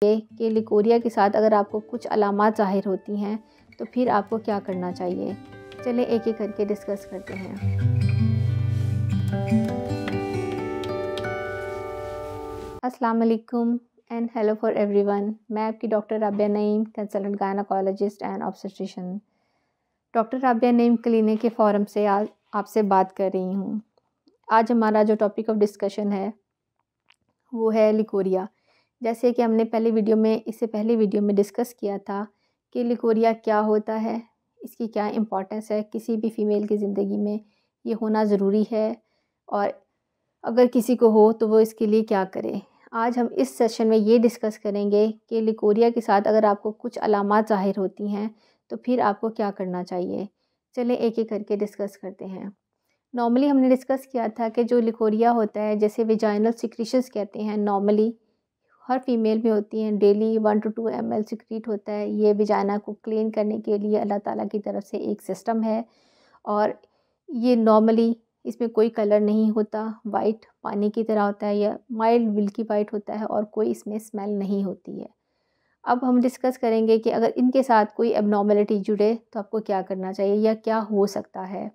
कि लिकोरिया के साथ अगर आपको कुछ अलामात ज़ाहिर होती हैं तो फिर आपको क्या करना चाहिए। चलिए एक एक करके डिस्कस करते हैं। अस्सलाम वालेकुम एंड हेलो फॉर एवरीवन। मैं आपकी doctor Rabia Naeem, consultant gynaecologist and obstetrician. Doctor Rabia Naeem clinic के फोरम से आज आपसे बात कर रही हूँ। आज हमारा जो टॉपिक ऑफ डिस्कशन है वो है लिकोरिया। जैसे कि हमने इससे पहले वीडियो में डिस्कस किया था कि लिकोरिया क्या होता है, इसकी क्या इम्पोर्टेंस है, किसी भी फ़ीमेल की ज़िंदगी में ये होना ज़रूरी है और अगर किसी को हो तो वो इसके लिए क्या करे। आज हम इस सेशन में ये डिस्कस करेंगे कि लिकोरिया के साथ अगर आपको कुछ अलामात ज़ाहिर होती हैं तो फिर आपको क्या करना चाहिए। चलिए एक एक करके डिस्कस करते हैं। नॉर्मली हमने डिस्कस किया था कि जो लिकोरिया होता है, जैसे वेजाइनल सिक्रीशंस कहते हैं, नॉर्मली हर फीमेल में होती हैं। डेली 1 to 2 ml सिक्रीट होता है। ये वेजाइना को क्लीन करने के लिए अल्लाह ताला की तरफ से एक सिस्टम है और ये नॉर्मली इसमें कोई कलर नहीं होता, वाइट पानी की तरह होता है या माइल्ड मिल्की वाइट होता है और कोई इसमें स्मेल नहीं होती है। अब हम डिस्कस करेंगे कि अगर इनके साथ कोई एबनॉर्मलिटी जुड़े तो आपको क्या करना चाहिए या क्या हो सकता है।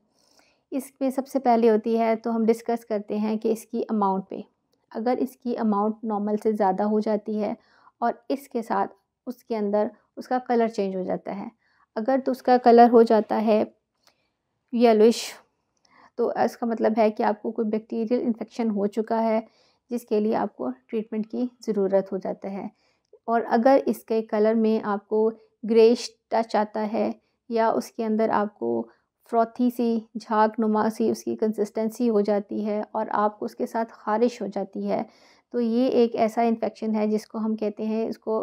इसमें सबसे पहले होती है तो हम डिस्कस करते हैं कि इसकी अमाउंट पे। अगर इसकी अमाउंट नॉर्मल से ज़्यादा हो जाती है और इसके साथ उसके अंदर उसका कलर चेंज हो जाता है, अगर तो उसका कलर हो जाता है येलोइश, तो इसका मतलब है कि आपको कोई बैक्टीरियल इन्फेक्शन हो चुका है जिसके लिए आपको ट्रीटमेंट की ज़रूरत हो जाता है। और अगर इसके कलर में आपको ग्रेइश टच आता है या उसके अंदर आपको फ्रॉथी सी झाग नुमा सी उसकी कंसिस्टेंसी हो जाती है और आपको उसके साथ ख़ारिश हो जाती है, तो ये एक ऐसा इन्फेक्शन है जिसको हम कहते हैं, इसको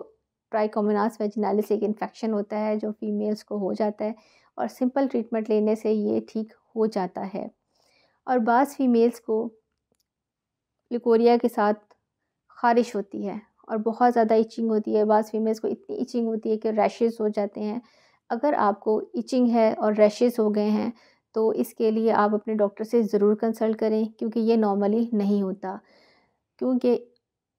ट्राइकोमोनास वैजिनालिस एक इन्फेक्शन होता है जो फीमेल्स को हो जाता है और सिंपल ट्रीटमेंट लेने से ये ठीक हो जाता है। और बाज़ फीमेल्स को लिकोरिया के साथ ख़ारिश होती है और बहुत ज़्यादा इचिंग होती है। बाज़ फीमेल्स को इतनी इचिंग होती है कि रैशेज़ हो जाते हैं। अगर आपको इचिंग है और रैशेज़ हो गए हैं तो इसके लिए आप अपने डॉक्टर से ज़रूर कंसल्ट करें, क्योंकि ये नॉर्मली नहीं होता। क्योंकि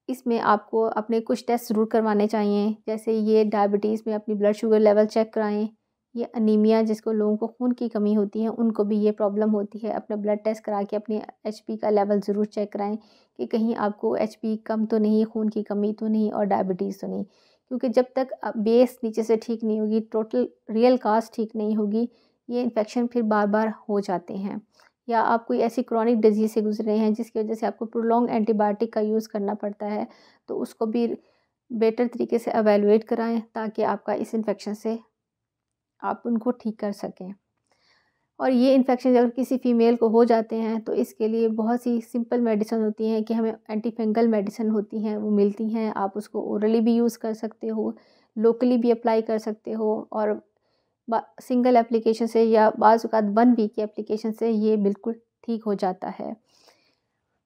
इसमें आपको अपने कुछ टेस्ट ज़रूर करवाने चाहिए, जैसे ये डायबिटीज़ में अपनी ब्लड शुगर लेवल चेक कराएं। ये अनीमिया, जिसको लोगों को खून की कमी होती है, उनको भी ये प्रॉब्लम होती है। अपना ब्लड टेस्ट करा के अपनी एचपी का लेवल ज़रूर चेक कराएं कि कहीं आपको एचपी कम तो नहीं, खून की कमी तो नहीं और डायबिटीज़ तो नहीं। क्योंकि जब तक बेस नीचे से ठीक नहीं होगी, टोटल रियल काज ठीक नहीं होगी, ये इन्फेक्शन फिर बार बार हो जाते हैं। या आप कोई ऐसी क्रॉनिक डिजीज़ से गुजर रहे हैं जिसकी वजह से आपको प्रोलॉन्ग एंटीबायोटिक का यूज़ करना पड़ता है, तो उसको भी बेटर तरीके से एवेलुएट कराएं ताकि आपका इस इन्फेक्शन से आप उनको ठीक कर सकें। और ये इन्फेक्शन अगर किसी फ़ीमेल को हो जाते हैं तो इसके लिए बहुत सी सिंपल मेडिसिन होती हैं कि हमें एंटी फंगल मेडिसिन होती हैं, वो मिलती हैं। आप उसको ओरली भी यूज़ कर सकते हो, लोकली भी अप्लाई कर सकते हो और सिंगल एप्लीकेशन से या बाज़ औक़ात 1 वीक की एप्लीकेशन से ये बिल्कुल ठीक हो जाता है।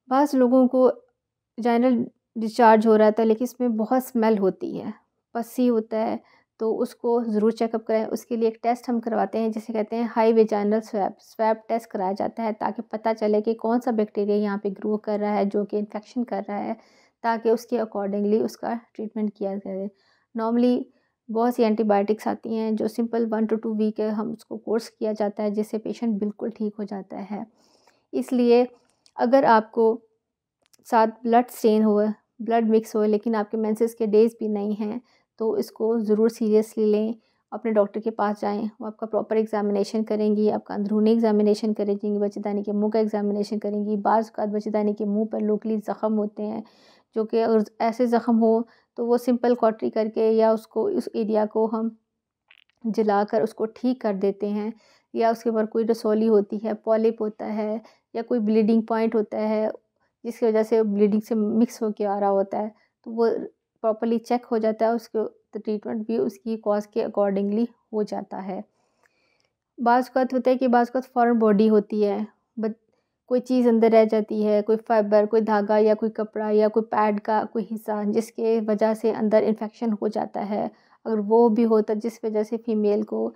बाज़ लोगों को वाजाइनल डिस्चार्ज हो रहा था लेकिन इसमें बहुत स्मेल होती है, पस्सी होता है, तो उसको ज़रूर चेकअप कराएं। उसके लिए एक टेस्ट हम करवाते हैं जिसे कहते हैं हाई वेजाइनल स्वैब टेस्ट कराया जाता है ताकि पता चले कि कौन सा बैक्टीरिया यहाँ पे ग्रो कर रहा है जो कि इन्फेक्शन कर रहा है, ताकि उसके अकॉर्डिंगली उसका ट्रीटमेंट किया जाए। नॉर्मली बहुत सी एंटीबायोटिक्स आती हैं जो सिंपल 1 to 2 वीक है, हम उसको कोर्स किया जाता है जिससे पेशेंट बिल्कुल ठीक हो जाता है। इसलिए अगर आपको साथ ब्लड स्टेन हो, ब्लड मिक्स हो लेकिन आपके मेंसेस के डेज़ भी नहीं हैं, तो इसको ज़रूर सीरियसली लें। अपने डॉक्टर के पास जाएँ, वो आपका प्रॉपर एग्ज़ामिनेशन करेंगी, आपका अंदरूनी एग्ज़ामिनेशन करेंगी, बच्चेदानी के मुँह का एग्ज़ामिनेशन करेंगी। बाज़ औक़ात बच्चेदानी के मुँह पर लोकली ज़ख़म होते हैं, जो कि अगर ऐसे ज़ख़म हो तो वो सिंपल कॉटरी करके या उसको उस एरिया को हम जलाकर उसको ठीक कर देते हैं। या उसके ऊपर कोई रसौली होती है, पॉलिप होता है या कोई ब्लीडिंग पॉइंट होता है जिसकी वजह से ब्लीडिंग से मिक्स होके आ रहा होता है, तो वो प्रॉपर्ली चेक हो जाता है, उसको तो ट्रीटमेंट भी उसकी कॉज़ के अकॉर्डिंगली हो जाता है। बाज़ औक़ात होता है कि बाज़ औक़ात फ़ॉरेन बॉडी होती है, बट कोई चीज़ अंदर रह जाती है, कोई फाइबर, कोई धागा या कोई कपड़ा या कोई पैड का कोई हिस्सा जिसके वजह से अंदर इन्फेक्शन हो जाता है। अगर वो भी होता जिस वजह से फ़ीमेल को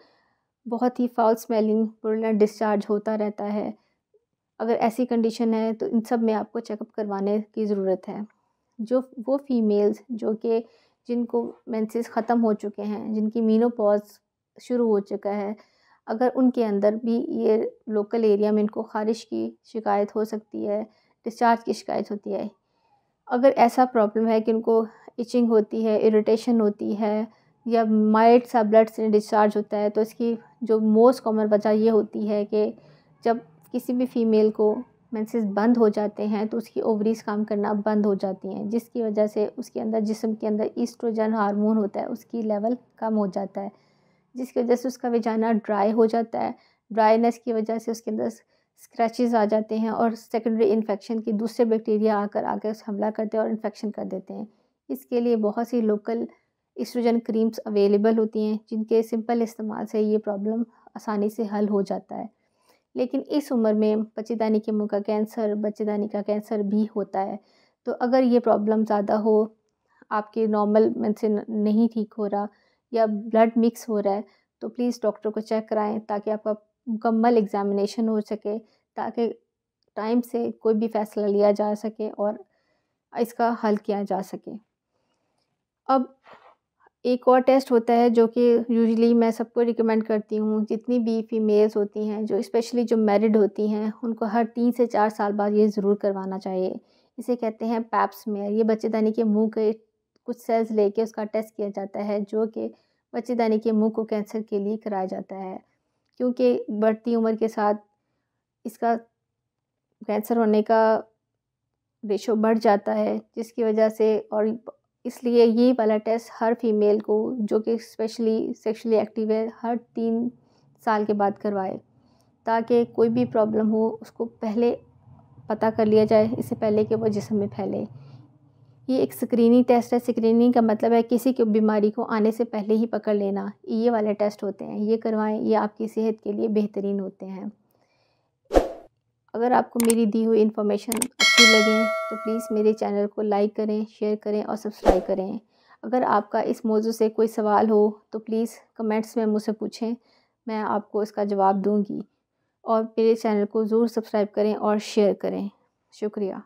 बहुत ही फाउल स्मेलिंग प्रोलैंड डिस्चार्ज होता रहता है, अगर ऐसी कंडीशन है तो इन सब में आपको चेकअप करवाने की ज़रूरत है। जो वो फीमेल्स जो कि जिनको मेंसेस ख़त्म हो चुके हैं, जिनकी मेनोपॉज़ शुरू हो चुका है, अगर उनके अंदर भी ये लोकल एरिया में इनको ख़ारिश की शिकायत हो सकती है, डिस्चार्ज की शिकायत होती है। अगर ऐसा प्रॉब्लम है कि उनको इचिंग होती है, इरिटेशन होती है या माइल्ड सा ब्लड से डिस्चार्ज होता है, तो इसकी जो मोस्ट कॉमन वजह ये होती है कि जब किसी भी फ़ीमेल को मेंसेस बंद हो जाते हैं तो उसकी ओवरीज़ काम करना बंद हो जाती हैं, जिसकी वजह से उसके अंदर जिस्म के अंदर ईस्ट्रोजन हार्मोन होता है, उसकी लेवल कम हो जाता है, जिसकी वजह से उसका वजाना ड्राई हो जाता है। ड्राईनेस की वजह से उसके अंदर स्क्रैचेस आ जाते हैं और सेकेंडरी इन्फेक्शन की दूसरे बैक्टीरिया आकर उस हमला करते हैं और इन्फेक्शन कर देते हैं। इसके लिए बहुत सी लोकल एस्ट्रोजन क्रीम्स अवेलेबल होती हैं, जिनके सिंपल इस्तेमाल से ये प्रॉब्लम आसानी से हल हो जाता है। लेकिन इस उम्र में बच्चेदानी के मुंह का कैंसर, बच्चेदानी का कैंसर भी होता है। तो अगर ये प्रॉब्लम ज़्यादा हो, आपके नॉर्मल में से नहीं ठीक हो रहा या ब्लड मिक्स हो रहा है, तो प्लीज़ डॉक्टर को चेक कराएँ ताकि आपका मुकम्मल एग्ज़ामिनेशन हो सके, ताकि टाइम से कोई भी फ़ैसला लिया जा सके और इसका हल किया जा सके। अब एक और टेस्ट होता है जो कि यूजुअली मैं सबको रिकमेंड करती हूँ, जितनी भी फीमेल्स होती हैं, जो स्पेशली जो मैरिड होती हैं, उनको हर 3 से 4 साल बाद ये ज़रूर करवाना चाहिए। इसे कहते हैं पैप स्मीयर। ये बच्चेदानी के मुँह के कुछ सेल्स लेके उसका टेस्ट किया जाता है, जो कि बच्चेदानी के मुँह को कैंसर के लिए कराया जाता है। क्योंकि बढ़ती उम्र के साथ इसका कैंसर होने का रेशो बढ़ जाता है, जिसकी वजह से और इसलिए ये वाला टेस्ट हर फीमेल को जो कि स्पेशली सेक्सुअली एक्टिव है, हर 3 साल के बाद करवाए, ताकि कोई भी प्रॉब्लम हो उसको पहले पता कर लिया जाए, इससे पहले कि वो जिस्म में फैले। ये एक स्क्रीनिंग टेस्ट है। स्क्रीनिंग का मतलब है किसी की बीमारी को आने से पहले ही पकड़ लेना। ये वाले टेस्ट होते हैं, ये करवाएं, ये आपकी सेहत के लिए बेहतरीन होते हैं। अगर आपको मेरी दी हुई इन्फॉर्मेशन अच्छी लगे तो प्लीज़ मेरे चैनल को लाइक करें, शेयर करें और सब्सक्राइब करें। अगर आपका इस मौजू से कोई सवाल हो तो प्लीज़ कमेंट्स में मुझसे पूछें, मैं आपको इसका जवाब दूँगी। और मेरे चैनल को ज़रूर सब्सक्राइब करें और शेयर करें। शुक्रिया।